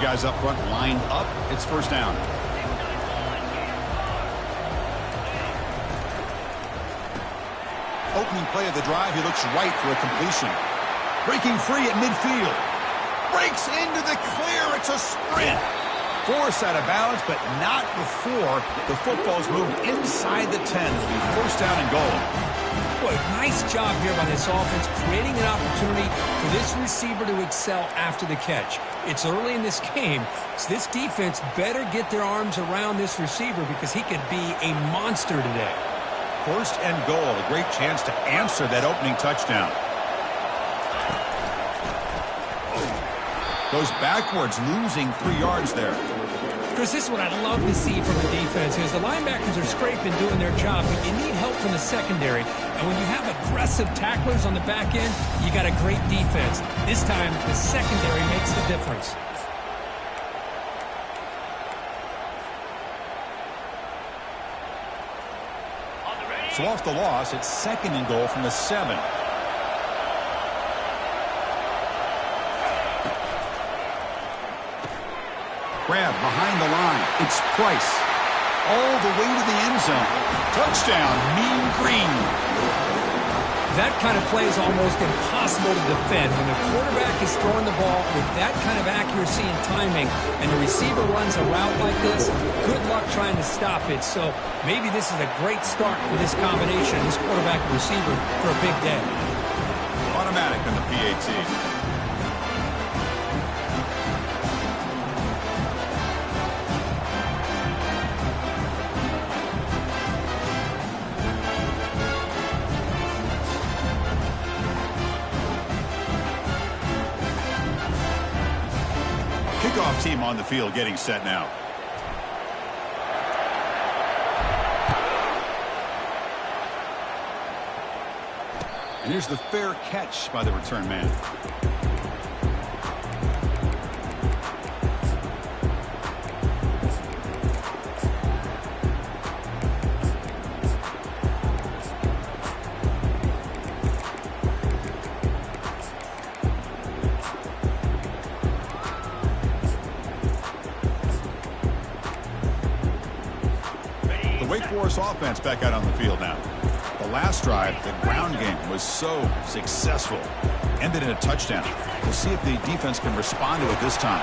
guys up front lined up. It's first down. Opening play of the drive, he looks right for a completion. Breaking free at midfield. Breaks into the clear. It's a sprint. Forced out of bounds, but not before the football's moved inside the 10. It'll be first down and goal. Boy, nice job here by this offense, creating an opportunity for this receiver to excel after the catch. It's early in this game, so this defense better get their arms around this receiver because he could be a monster today. First and goal, a great chance to answer that opening touchdown. Goes backwards, losing 3 yards there. Chris, this is what I love to see from the defense is the linebackers are scraping, doing their job, but you need help from the secondary. And when you have aggressive tacklers on the back end, you got a great defense. This time, the secondary makes the difference. So off the loss, it's second and goal from the 7. Grab behind the line. It's Price. All the way to the end zone. Touchdown, Mean Green. That kind of play is almost impossible to defend. When the quarterback is throwing the ball with that kind of accuracy and timing, and the receiver runs a route like this, good luck trying to stop it. So maybe this is a great start for this combination, this quarterback and receiver, for a big day. Automatic on the PAT. Kickoff team on the field getting set now. And here's the fair catch by the return man. Wake Forest offense back out on the field now. The last drive, the ground game was so successful. Ended in a touchdown. We'll see if the defense can respond to it this time.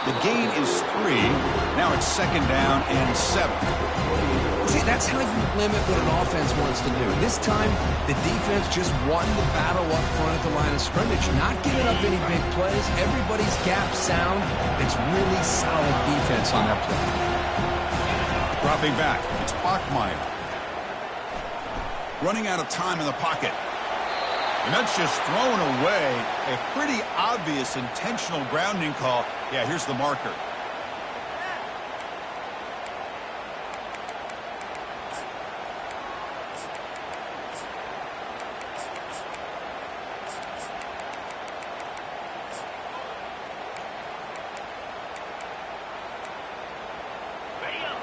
The gain is 3. Now it's second down and 7. See, that's how you limit what an offense wants to do. This time, the defense just won the battle up front at the line of scrimmage, not giving up any big plays. Everybody's gap sound. It's really solid defense on that play. Dropping back, it's Bachmeier. Running out of time in the pocket. And that's just thrown away. A pretty obvious intentional grounding call. Yeah, here's the marker.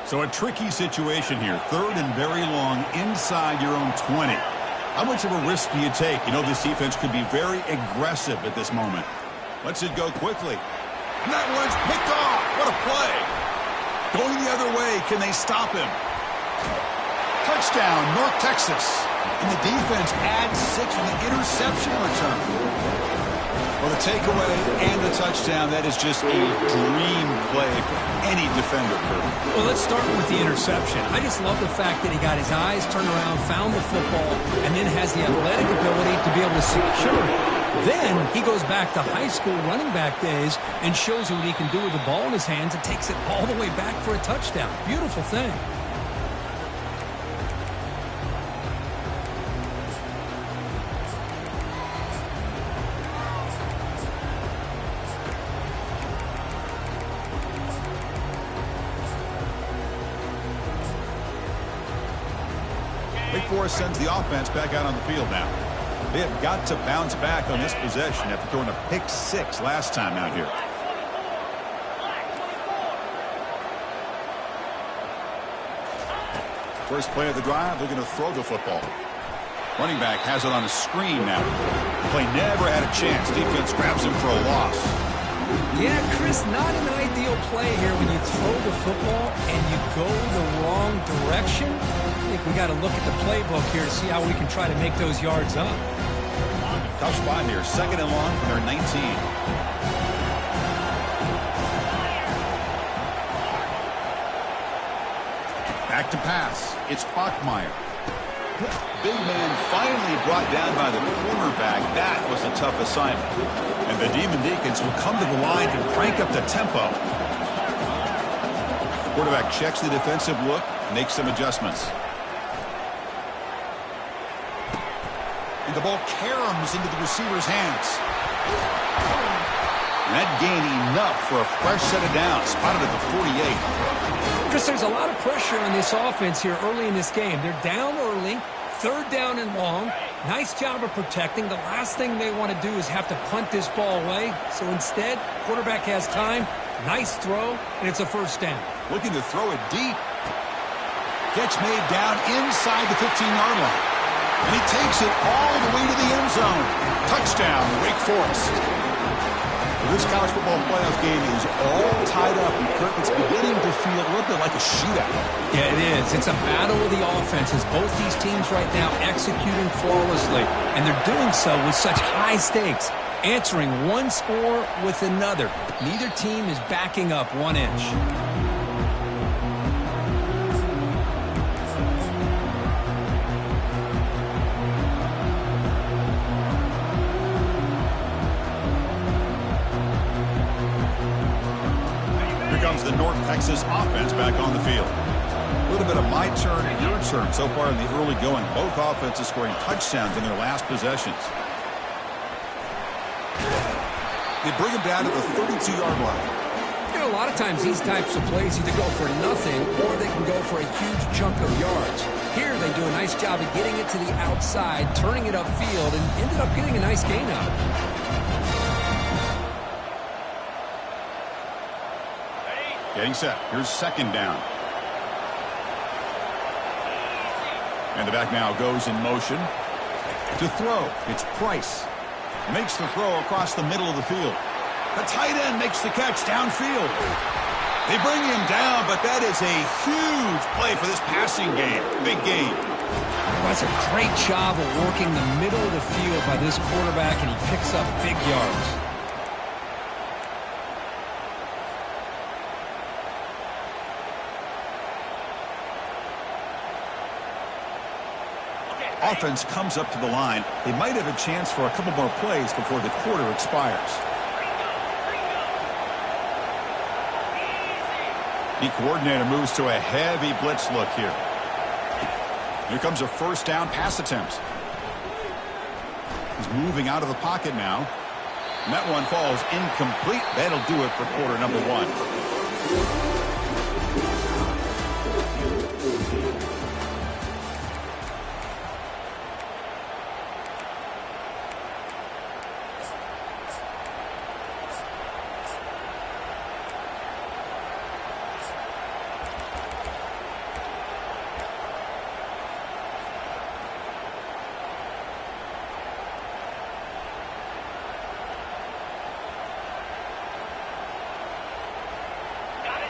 So a tricky situation here. Third and very long inside your own 20. How much of a risk do you take? You know this defense could be very aggressive at this moment. Lets it go quickly. And that one's picked off. What a play. Going the other way. Can they stop him? Touchdown, North Texas. And the defense adds 6 with the interception return. Well, the takeaway and the touchdown, that is just a dream play for any defender. Well, let's start with the interception. I just love the fact that he got his eyes turned around, found the football, and then has the athletic ability to be able to secure it. Then he goes back to high school running back days and shows you what he can do with the ball in his hands and takes it all the way back for a touchdown. Beautiful thing. Wake Forest sends the offense back out on the field now. They have got to bounce back on this possession after throwing a pick 6 last time out here. First play of the drive, they're going to throw the football. Running back has it on a screen now. The play never had a chance. Defense grabs him for a loss. Yeah, Chris, not an ideal play here when you throw the football and you go the wrong direction. I think we got to look at the playbook here to see how we can try to make those yards up. Tough spot here. 2nd and long from their 19. Back to pass. It's Bachmeier. Big man finally brought down by the cornerback. That was a tough assignment. And the Demon Deacons will come to the line and crank up the tempo. Quarterback checks the defensive look, makes some adjustments. And the ball caroms into the receiver's hands. And that gained enough for a fresh set of downs, spotted at the 48. Chris, there's a lot of pressure on this offense here early in this game. They're down early, 3rd down and long. Nice job of protecting. The last thing they want to do is have to punt this ball away. So instead, quarterback has time. Nice throw, and it's a 1st down. Looking to throw it deep. Catch made down inside the 15-yard line. And he takes it all the way to the end zone. Touchdown, Wake Forest. Well, this college football playoff game is all tied up, and Kirk, it's beginning to feel a little bit like a shootout. Yeah, it is. It's a battle of the offenses. Both these teams right now executing flawlessly, and they're doing so with such high stakes, answering one score with another. Neither team is backing up 1 inch. The North Texas offense back on the field. A little bit of my turn and your turn so far in the early going. Both offenses scoring touchdowns in their last possessions. They bring them down to the 32-yard line. You know, a lot of times these types of plays either go for nothing or they can go for a huge chunk of yards. Here they do a nice job of getting it to the outside, turning it upfield, and ended up getting a nice gain out of it. Getting set. Here's 2nd down. And the back now goes in motion. To throw, it's Price. Makes the throw across the middle of the field. The tight end makes the catch downfield. They bring him down, but that is a huge play for this passing game. Big game. Well, that's a great job of working the middle of the field by this quarterback, and he picks up big yards. Offense comes up to the line. They might have a chance for a couple more plays before the quarter expires. The coordinator moves to a heavy blitz look here. Here comes a 1st down pass attempt. He's moving out of the pocket now. And that one falls incomplete. That'll do it for quarter number 1.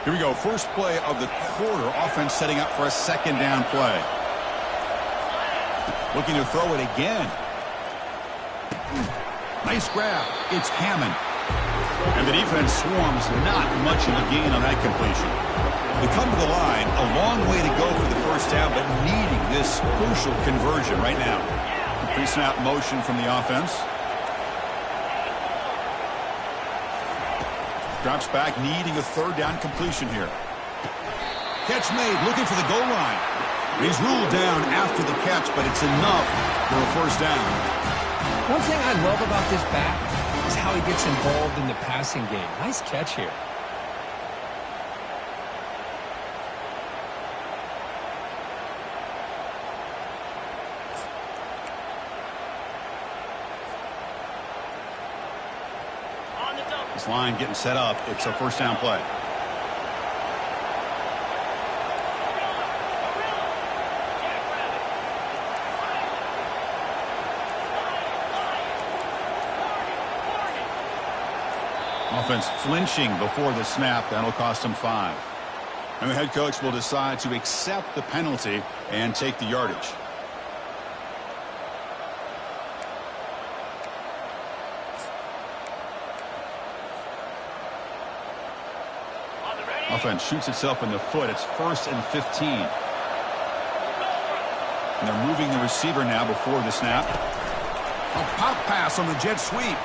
Here we go. First play of the quarter. Offense setting up for a 2nd down play. Looking to throw it again. Nice grab. It's Hammond. And the defense swarms. Not much of a gain on that completion. They come to the line. A long way to go for the 1st down, but needing this crucial conversion right now. Pre-snap motion from the offense. Drops back, needing a 3rd down completion here. Catch made, looking for the goal line. He's ruled down after the catch, but it's enough for a 1st down. One thing I love about this back is how he gets involved in the passing game. Nice catch here. This line getting set up. It's a 1st down play. Offense flinching before the snap. That'll cost them 5. And the head coach will decide to accept the penalty and take the yardage. Offense shoots itself in the foot. It's 1st and 15. And they're moving the receiver now before the snap. A pop pass on the jet sweep.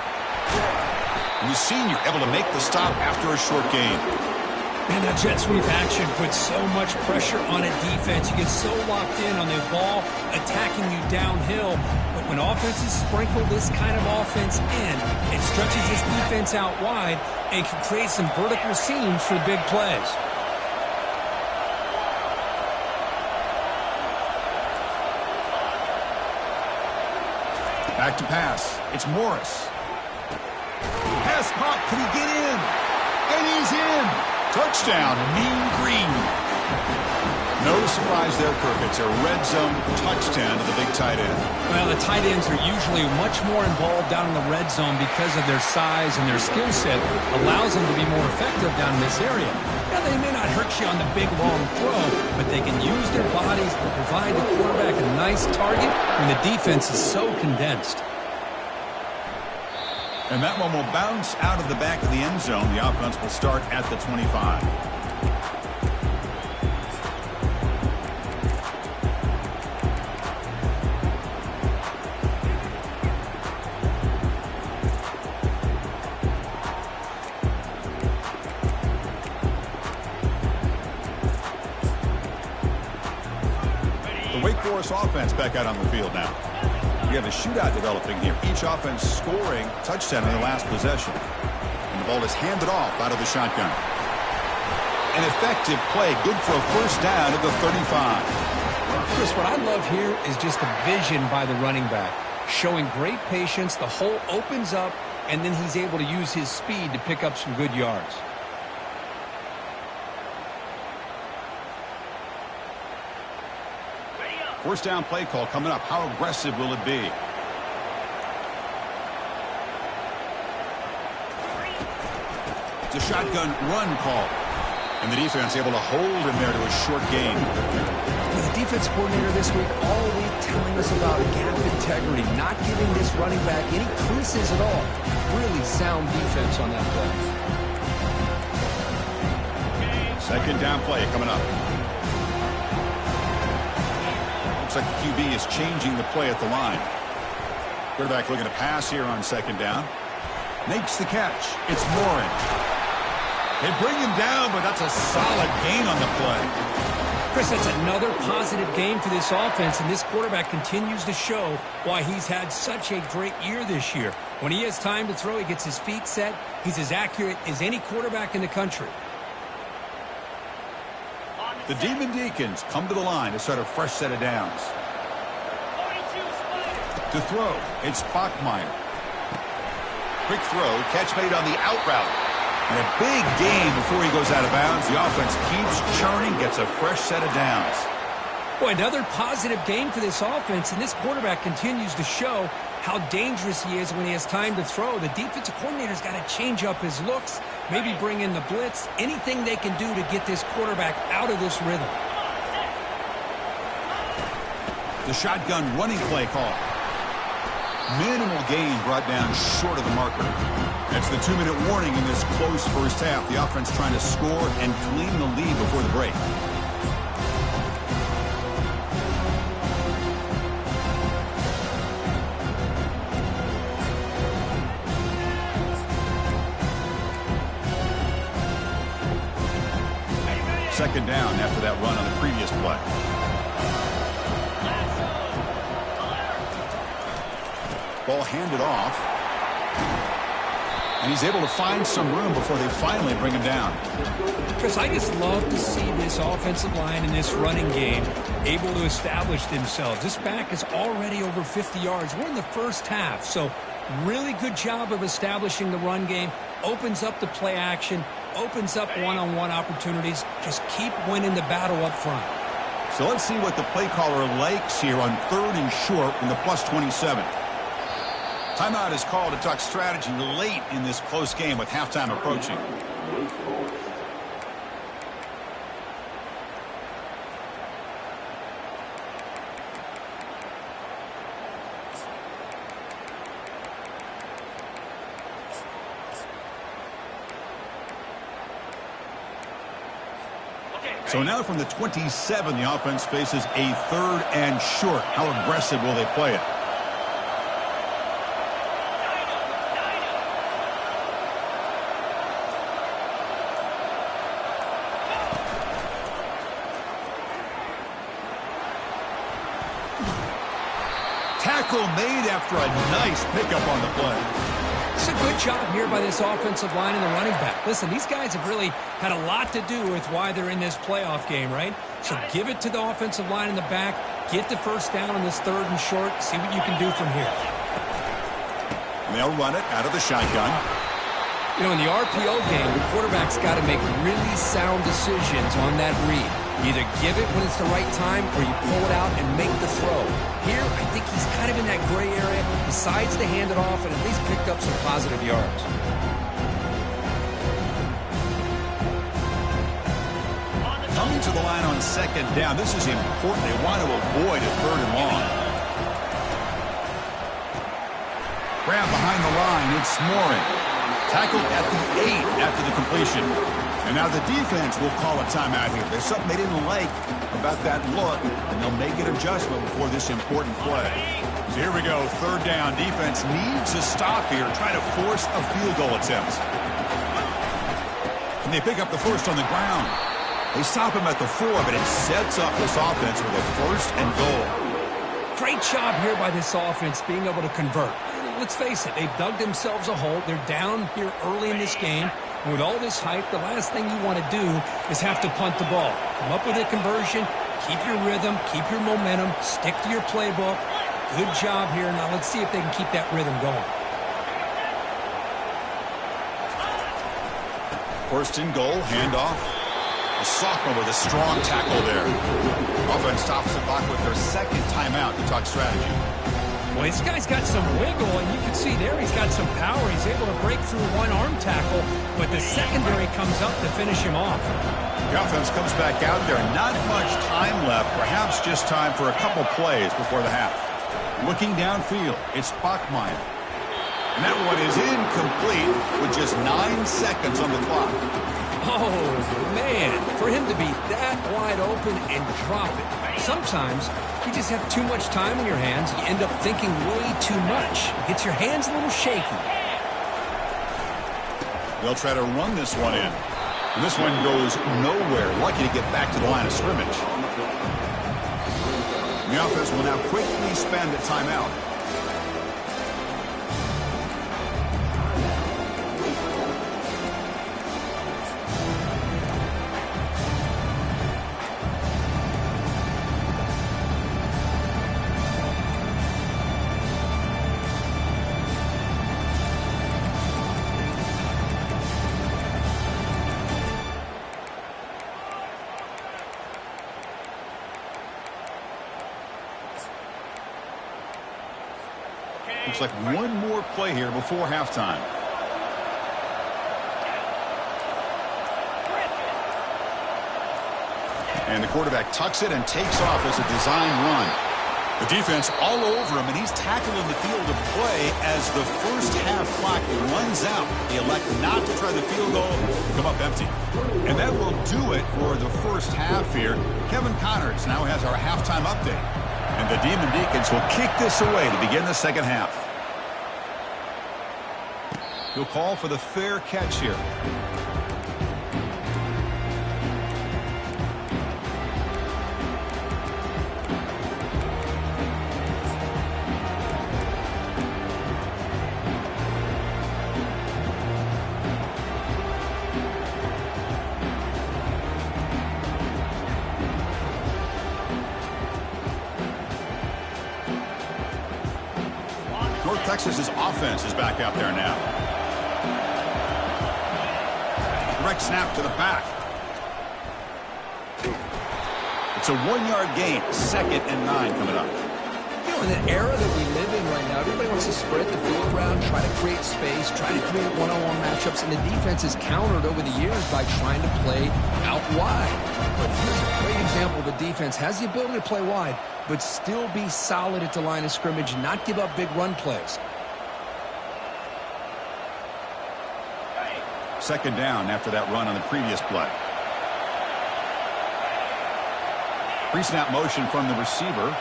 And the senior able to make the stop after a short gain. Man, that jet sweep action puts so much pressure on a defense. You get so locked in on the ball attacking you downhill. But when offenses sprinkle this kind of offense in, it stretches this defense out wide and can create some vertical seams for big plays. Back to pass. It's Morris. Pass caught. Can he get in? And he's in. Touchdown, Mean Green. No surprise there, Kirk. It's a red zone touchdown to the big tight end. Well, the tight ends are usually much more involved down in the red zone because of their size and their skill set allows them to be more effective down in this area. Now, they may not hurt you on the big, long throw, but they can use their bodies to provide the quarterback a nice target when the defense is so condensed. And that one will bounce out of the back of the end zone. The offense will start at the 25. The Wake Forest offense back out on the field now. We have a shootout developing here. Each offense scoring touchdown in the last possession. And the ball is handed off out of the shotgun. An effective play, good for a first down at the 35. Chris, what I love here is just the vision by the running back. Showing great patience, the hole opens up, and then he's able to use his speed to pick up some good yards. First down play call coming up. How aggressive will it be? It's a shotgun run call. And the defense able to hold him there to a short gain. The defense coordinator this week all week telling us about gap integrity, not giving this running back any creases at all. Really sound defense on that play. Second down play coming up. Looks like the QB is changing the play at the line. Quarterback looking to pass here on second down. Makes the catch. It's Morin. They bring him down, but that's a solid gain on the play. Chris, that's another positive game for this offense, and this quarterback continues to show why he's had such a great year this year. When he has time to throw, he gets his feet set. He's as accurate as any quarterback in the country. The Demon Deacons come to the line to start a fresh set of downs. To throw, it's Bachmeier. Quick throw, catch made on the out route. And a big gain before he goes out of bounds. The offense keeps churning, gets a fresh set of downs. Boy, another positive game for this offense, and this quarterback continues to show how dangerous he is when he has time to throw. The defensive coordinator's got to change up his looks, maybe bring in the blitz, anything they can do to get this quarterback out of this rhythm. The shotgun running play call. Minimal gain brought down short of the marker. That's the 2-minute warning in this close first half. The offense trying to score and clean the lead before the break. Second down after that run on the previous play. Ball handed off. And he's able to find some room before they finally bring him down. Chris, I just love to see this offensive line in this running game able to establish themselves. This back is already over 50 yards. We're in the first half, so really good job of establishing the run game. Opens up the play action, opens up one-on-one opportunities. Just keep winning the battle up front. So let's see what the play caller likes here on 3rd and short from the +27. Timeout is called to talk strategy late in this close game with halftime approaching. So now from the 27, the offense faces a 3rd and short. How aggressive will they play it? Tackle made after a nice pickup on the play. It's a good job here by this offensive line and the running back. Listen, these guys have really had a lot to do with why they're in this playoff game, right? So give it to the offensive line in the back. Get the first down on this 3rd and short. See what you can do from here. And they'll run it out of the shotgun. You know, in the RPO game, the quarterback's got to make really sound decisions on that read. Either give it when it's the right time or you pull it out and make the throw. Here, I think he's kind of in that gray area. Decides to hand it off and at least picked up some positive yards. Coming to the line on 2nd down. This is important. They want to avoid a 3rd and long. Grab behind the line. It's Mooring. Tackled at the 8 after the completion. And now the defense will call a timeout here. There's something they didn't like about that look, and they'll make an adjustment before this important play. So here we go, 3rd down. Defense needs a stop here, try to force a field goal attempt. And they pick up the first on the ground. They stop him at the 4, but it sets up this offense with a 1st and goal. Great job here by this offense being able to convert. Let's face it, they've dug themselves a hole. They're down here early in this game. And with all this hype, the last thing you want to do is have to punt the ball. Come up with a conversion, keep your rhythm, keep your momentum, stick to your playbook. Good job here. Now let's see if they can keep that rhythm going. 1st and goal, handoff. The sophomore with a strong tackle there. Offense stops the clock with their 2nd timeout to talk strategy. Well, this guy's got some wiggle, and you can see there he's got some power. He's able to break through one arm tackle, but the secondary comes up to finish him off. The offense comes back out there. Not much time left, perhaps just time for a couple plays before the half. Looking downfield, it's Bachmeier. And that one is incomplete with just 9 seconds on the clock. Oh, man, for him to be that wide open and drop it. Sometimes you just have too much time on your hands. You end up thinking way too much. It gets your hands a little shaky. They'll try to run this one in. And this one goes nowhere. Lucky to get back to the line of scrimmage. And the offense will now quickly spend a timeout. Looks like one more play here before halftime. And the quarterback tucks it and takes off as a design run. The defense all over him, and he's tackling the field of play as the first half clock runs out. They elect not to try the field goal, come up empty. And that will do it for the first half here. Kevin Connors now has our halftime update. And the Demon Deacons will kick this away to begin the second half. He'll call for the fair catch here. North Texas's offense is back out there now. Direct snap to the back. It's a 1-yard gain. 2nd and 9 coming up. You know, in the era that we live in right now, everybody wants to spread the field around, try to create space, try to create one-on-one matchups, and the defense has countered over the years by trying to play out wide. But here's a great example of a defense has the ability to play wide, but still be solid at the line of scrimmage, not give up big run plays. Second down after that run on the previous play. Pre-snap motion from the receiver.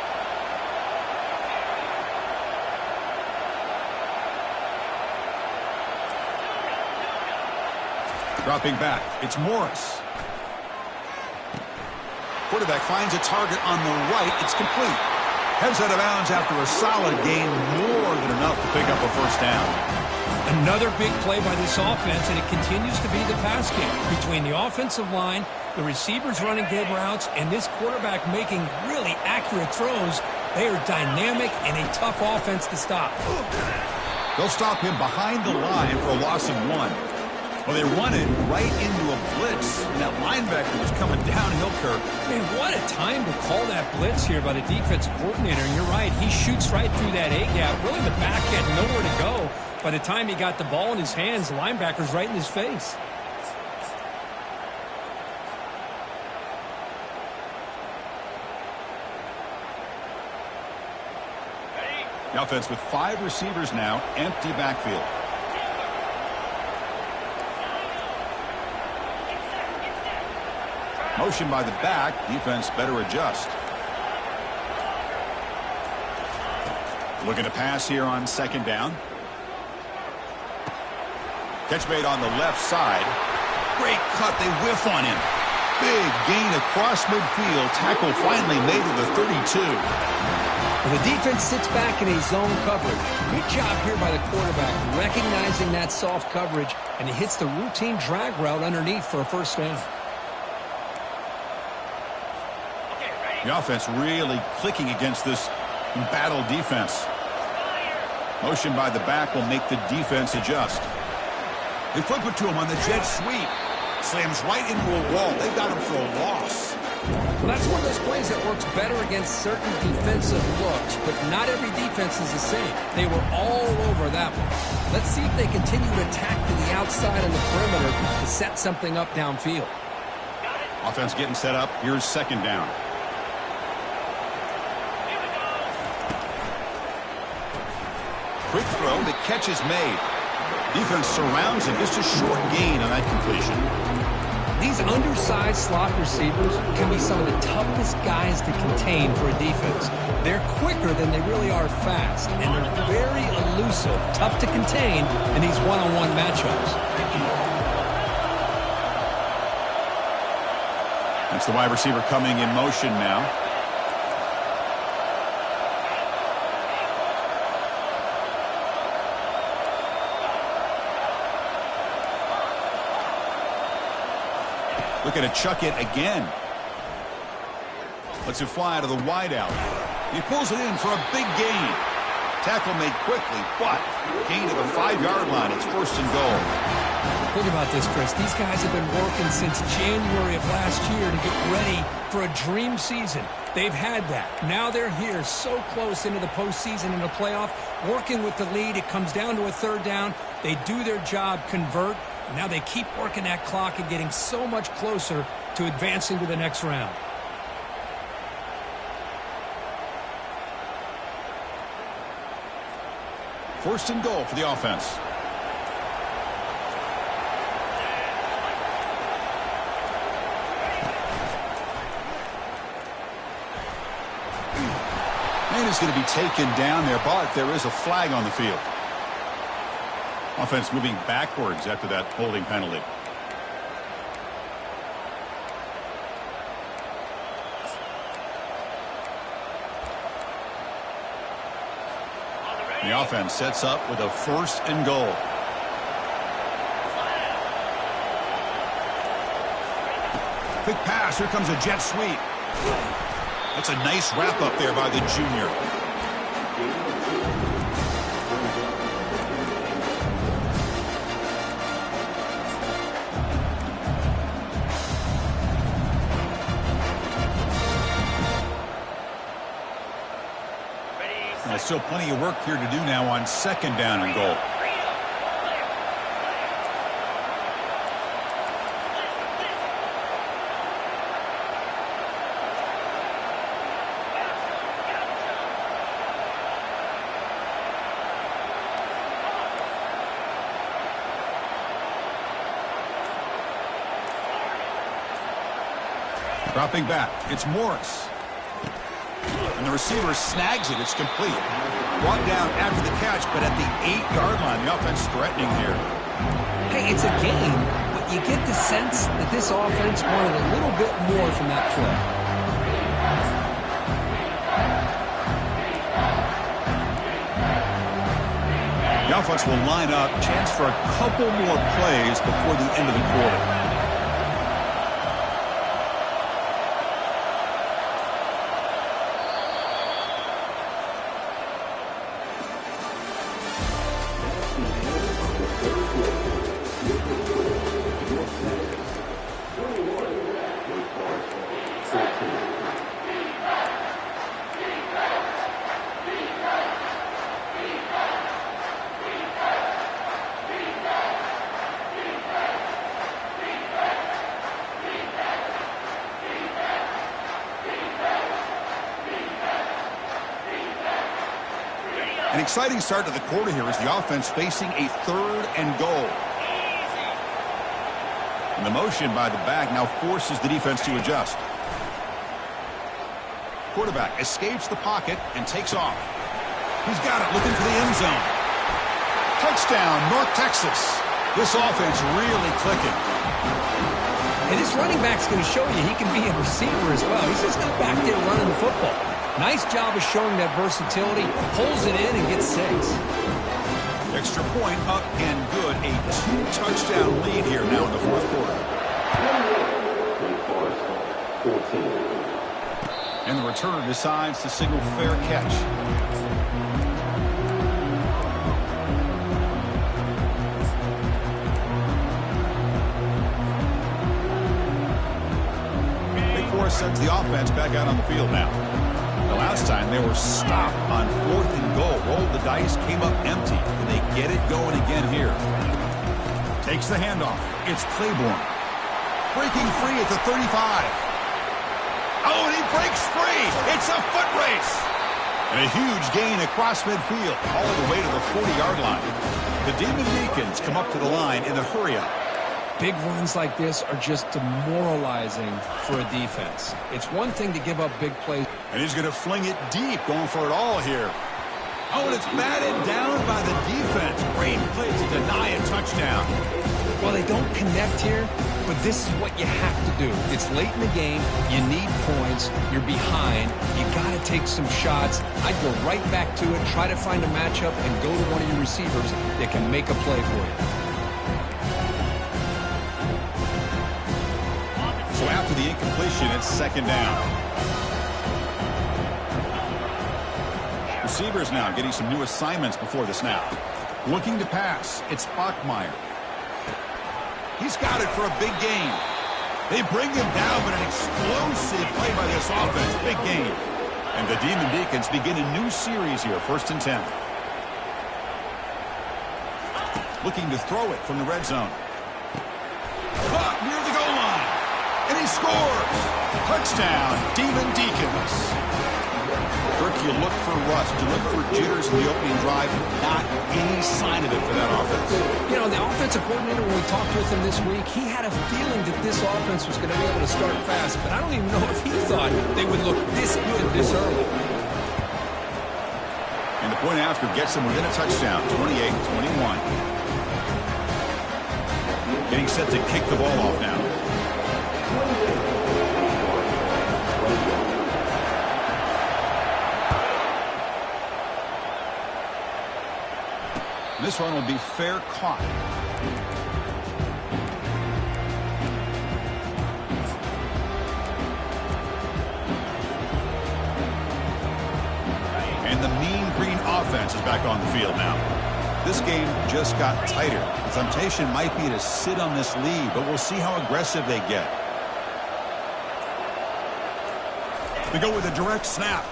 Dropping back, it's Morris. Quarterback finds a target on the right. It's complete. Heads out of bounds after a solid gain, more than enough to pick up a first down. Another big play by this offense, and it continues to be the pass game between the offensive line, the receivers running good routes, and this quarterback making really accurate throws. They are dynamic and a tough offense to stop. They'll stop him behind the line for a loss of 1. Well, they run it right into a blitz, and that linebacker was coming downhill, Kirk. Man, what a time to call that blitz here by the defensive coordinator. And you're right, he shoots right through that A-gap. Really, the back had nowhere to go. By the time he got the ball in his hands, the linebacker's right in his face. The offense with 5 receivers now, empty backfield. Motion by the back, defense better adjust. Looking to pass here on second down. Catch made on the left side. Great cut, they whiff on him. Big gain across midfield. Tackle finally made to the 32. Well, the defense sits back in a zone coverage. Good job here by the quarterback, recognizing that soft coverage, and he hits the routine drag route underneath for a first down. The offense really clicking against this battle defense. Motion by the back will make the defense adjust. They flip it to him on the jet sweep. Slams right into a wall. They've got him for a loss. Well, that's one of those plays that works better against certain defensive looks, but not every defense is the same. They were all over that one. Let's see if they continue to attack to the outside on the perimeter to set something up downfield. Offense getting set up. Here's second down. Quick throw. The catch is made. Defense surrounds him. Just a short gain on that completion. These undersized slot receivers can be some of the toughest guys to contain for a defense. They're quicker than they really are fast, and they're very elusive, tough to contain in these one-on-one matchups. That's the wide receiver coming in motion now. Looking to chuck it again. Lets it fly to the wideout. He pulls it in for a big gain. Tackle made quickly, but gain to the 5-yard line. It's first and goal. Think about this, Chris. These guys have been working since January of last year to get ready for a dream season. They've had that. Now they're here so close into the postseason and the playoff, working with the lead. It comes down to a third down. They do their job, convert. Now they keep working that clock and getting so much closer to advancing to the next round. First and goal for the offense. Man is going to be taken down there, but there is a flag on the field. Offense moving backwards after that holding penalty. The offense sets up with a first and goal. Quick pass. Here comes a jet sweep. That's a nice wrap up there by the junior. So plenty of work here to do now on 2nd down and goal. Dropping back, it's Morris. And the receiver snags it, it's complete. Brought down after the catch, but at the 8-yard line, the offense threatening here. Hey, it's a game, but you get the sense that this offense wanted a little bit more from that play. The offense will line up, chance for a couple more plays before the end of the quarter. An exciting start to the quarter here as the offense facing a 3rd and goal. And the motion by the back now forces the defense to adjust. Quarterback escapes the pocket and takes off. He's got it, looking for the end zone. Touchdown, North Texas. This offense really clicking. And this running back's going to show you he can be a receiver as well. He's just not back there running the football. Nice job of showing that versatility. Pulls it in and gets 6. Extra point up and good. A 2-touchdown lead here now in the 4th quarter. And the returner decides to signal fair catch. Big Force sends the offense back out on the field now. The last time they were stopped on 4th and goal. Rolled the dice, came up empty, and they get it going again here. Takes the handoff. It's Claiborne. Breaking free at the 35. Oh, and he breaks free. It's a foot race. And a huge gain across midfield, all the way to the 40-yard line. The Demon Deacons come up to the line in the hurry-up. Big runs like this are just demoralizing for a defense. It's one thing to give up big plays. And he's going to fling it deep, going for it all here. Oh, and it's batted down by the defense. Great play to deny a touchdown. Well, they don't connect here, but this is what you have to do. It's late in the game. You need points. You're behind. You got to take some shots. I'd go right back to it, try to find a matchup, and go to one of your receivers that can make a play for you. So after the incompletion, it's 2nd down. Receivers now getting some new assignments before the snap. Looking to pass. It's Bachmeier. He's got it for a big gain. They bring him down, but an explosive play by this offense. Big gain. And the Demon Deacons begin a new series here. 1st and 10. Looking to throw it from the red zone. Caught near the goal line. And he scores. Touchdown, Demon Deacons. Kirk, you look for rust. You look for jitters in the opening drive. Not any sign of it for that offense. You know, the offensive coordinator, when we talked with him this week, he had a feeling that this offense was going to be able to start fast. But I don't even know if he thought they would look this good this early. And the point after gets them within a touchdown. 28-21. Getting set to kick the ball off now. This one will be fair caught. And the Mean Green offense is back on the field now. This game just got tighter. The temptation might be to sit on this lead, but we'll see how aggressive they get. They go with a direct snap.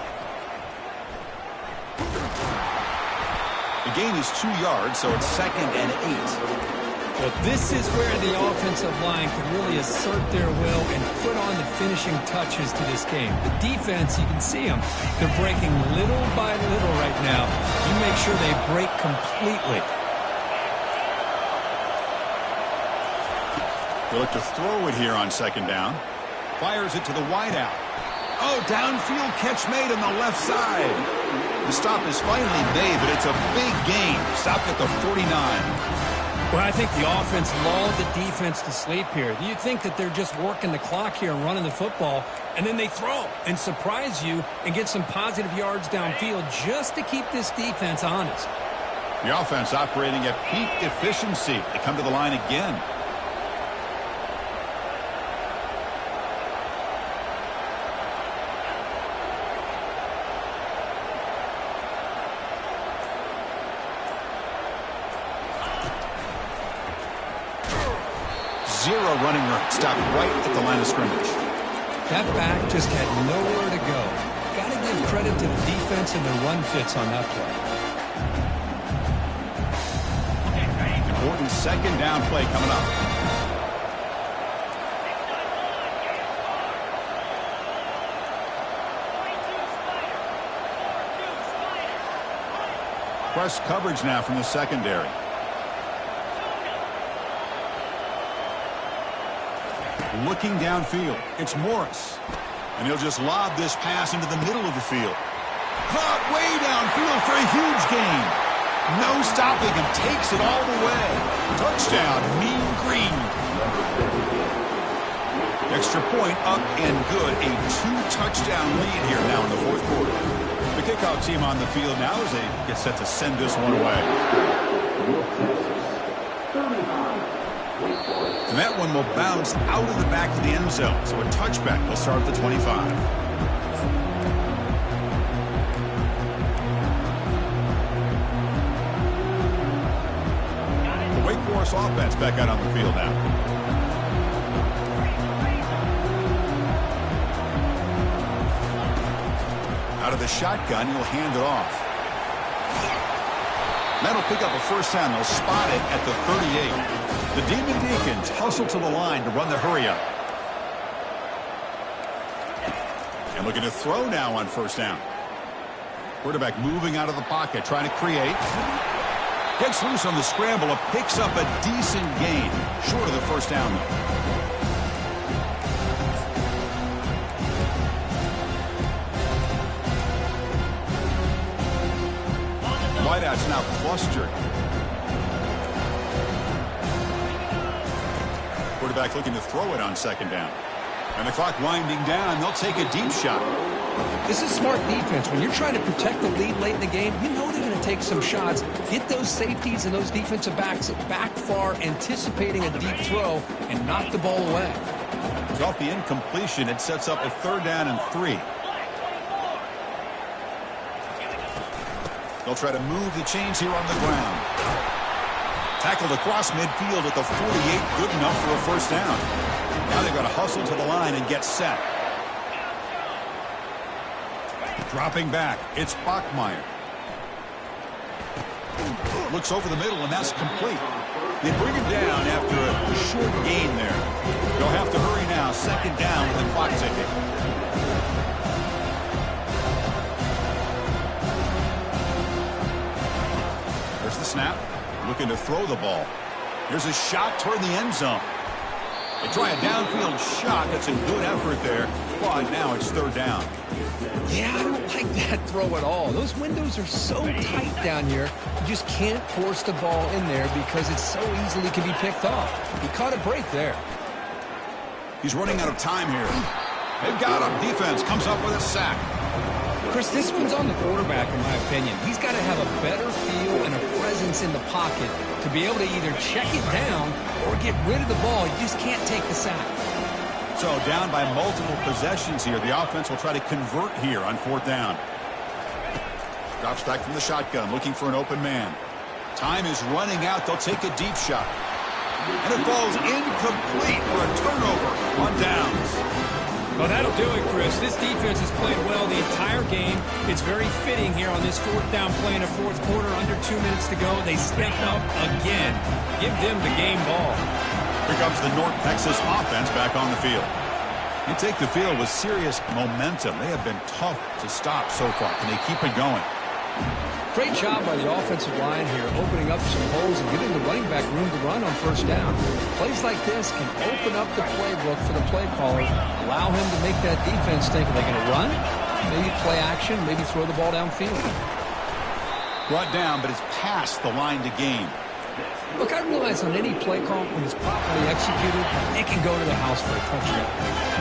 The gain is 2 yards, so it's 2nd and 8. Well, this is where the offensive line can really assert their will and put on the finishing touches to this game. The defense, you can see them. They're breaking little by little right now. You make sure they break completely. They look to throw it here on 2nd down. Fires it to the wideout. Oh, downfield catch made on the left side. The stop is finally made, but it's a big gain. Stopped at the 49. Well, I think the offense lulled the defense to sleep here. You think that they're just working the clock here and running the football, and then they throw and surprise you and get some positive yards downfield just to keep this defense honest. The offense operating at peak efficiency. They come to the line again. Zero running room. Stopped right at the line of scrimmage. That back just had nowhere to go. Got to give credit to the defense and their run fits on that play. Important 2nd down play coming up. Press coverage now from the secondary. Looking downfield, it's Morris. And he'll just lob this pass into the middle of the field. Caught way downfield for a huge gain. No stopping him, takes it all the way. Touchdown, Mean Green. Extra point up and good. A 2-touchdown lead here now in the 4th quarter. The kickoff team on the field now as they get set to send this one away. And that one will bounce out of the back of the end zone. So a touchback will start at the 25. The Wake Forest offense back out on the field now. Out of the shotgun, he'll hand it off. That'll pick up a 1st down. They'll spot it at the 38. The Demon Deacons hustle to the line to run the hurry-up. And looking to throw now on 1st down. Quarterback moving out of the pocket, trying to create. Gets loose on the scramble, picks up a decent gain. Short of the 1st down, though. Wideout's now clustered. Quarterback looking to throw it on 2nd down. And the clock winding down. They'll take a deep shot. This is smart defense. When you're trying to protect the lead late in the game, you know they're going to take some shots. Get those safeties and those defensive backs back far, anticipating a deep throw, and knock the ball away. Off the incompletion, it sets up a 3rd down and 3. They'll try to move the chains here on the ground. Tackled across midfield at the 48, good enough for a 1st down. Now they've got to hustle to the line and get set. Dropping back, it's Bachmeier. Looks over the middle, and that's complete. They bring him down after a short gain there. They'll have to hurry now, 2nd down with the clock ticking. The snap, looking to throw the ball. Here's a shot toward the end zone. They try a downfield shot. That's a good effort there. But now it's 3rd down. Yeah, I don't like that throw at all. Those windows are so tight down here. You just can't force the ball in there because it so easily can be picked off. He caught a break there. He's running out of time here. They've got him. Defense comes up with a sack. Chris, this one's on the quarterback, in my opinion. He's got to have a better feel and a presence in the pocket to be able to either check it down or get rid of the ball. You just can't take the sack. So down by multiple possessions here. The offense will try to convert here on 4th down. Drops back from the shotgun, looking for an open man. Time is running out. They'll take a deep shot. And it falls incomplete for a turnover on downs. Well, that'll do it, Chris. This defense has played well the entire game. It's very fitting here on this fourth down play in the fourth quarter. Under 2 minutes to go. They stepped up again. Give them the game ball. Here comes the North Texas offense back on the field. You take the field with serious momentum. They have been tough to stop so far. Can they keep it going? Great job by the offensive line here, opening up some holes and giving the running back room to run on first down. Plays like this can open up the playbook for the play caller, allow him to make that defense think, are they going to run? Maybe play action, maybe throw the ball downfield. Brought down, but it's past the line to gain. Look, I realize on any play call, when it's properly executed, it can go to the house for a touchdown.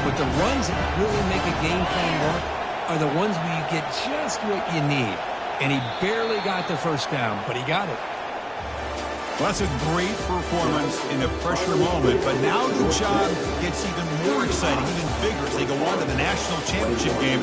But the runs that really make a game plan work are the ones where you get just what you need. And he barely got the first down, but he got it. Well, that's a great performance in a pressure moment, but now the job gets even more exciting, even bigger as they go on to the national championship game.